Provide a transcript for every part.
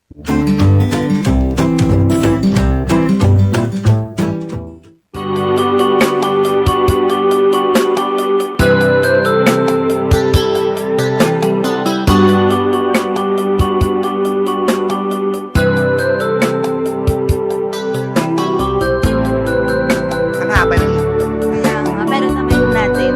Ang haba ng Kaya nga, pero naman natin.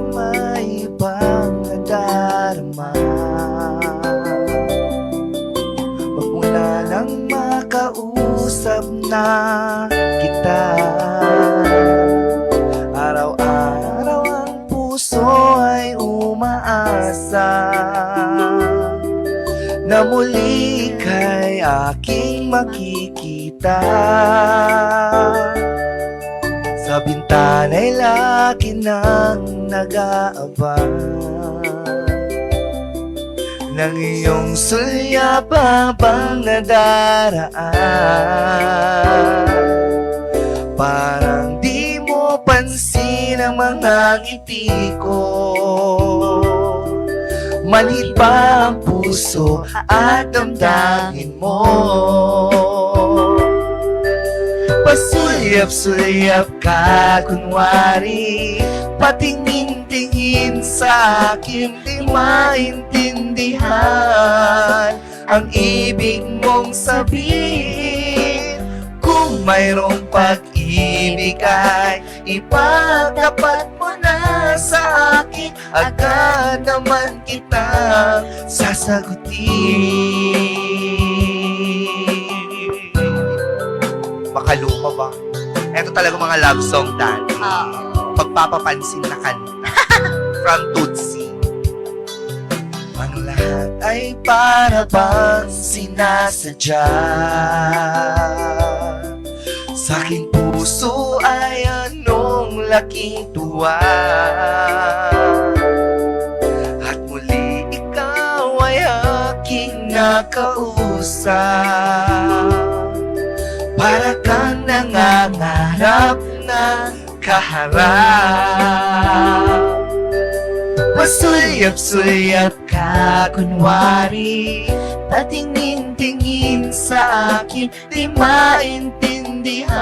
may ibang nadarama. Magmula nang makausap na kita, araw-araw ang puso ay umaasa na muli kay aking makikita. Sa bintana'y lagi nang nag-aabang ng iyong sulyap habang nadaraan. Parang di mo pansin ang mga ngiti ko, manhid pa ang puso at damdamin mo. Pasulyap-sulyap ka kunwari, patingin-tingin sa akin, di maintindihan ang ibig mong sabihin. Kung mayroong pag-ibig ay ipagtapat mo na sa akin, agad naman kitang sasagutin. Makaluma ba? Ito talaga mga love song, Dani. Pagpapapansin na kanta. From Tutsi. Ang lahat ay para bang sinasadya. Sa aking puso ay anong laking tuwa. At muli ikaw ay aking nakausap. Para kang nangangarap na kaharap. Pasulyap-sulyap ka kunwari, patingin-tingin sa akin, di maintindihan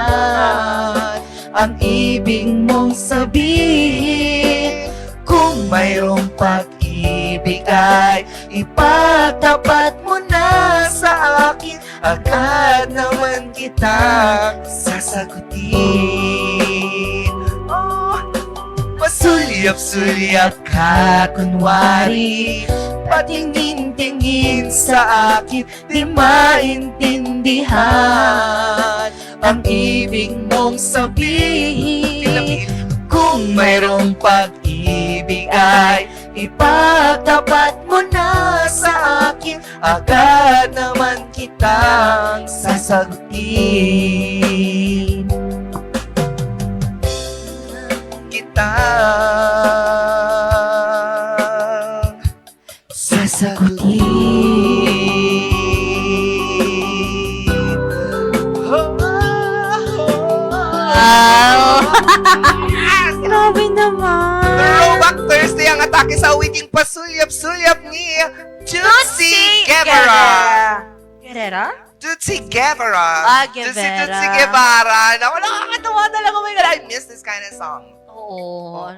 ang ibig mong sabihin. Kung mayroong pag-ibig ay ipagtapat mo na sa akin, agad naman kitang sasagutin. Oh, pasulyap-sulyap ka kunwari, patingin-tingin sa akin, di maintindihan ang ibig mong sabihin. Kung mayroong pag-ibig ay ipagtapat mo na sa akin, agad naman kitang sasagutin. Kitang sasagutin. Grabe naman. Throwback Thursday ang atake sa awiting pasulyap-sulyap ni Tutsi Guevara. Guerrera? Tutsi Guevara. Guevara. Tutsi Guevara. Naku, nakakatawa talaga. Oh my God, I miss this kind of song. Oo.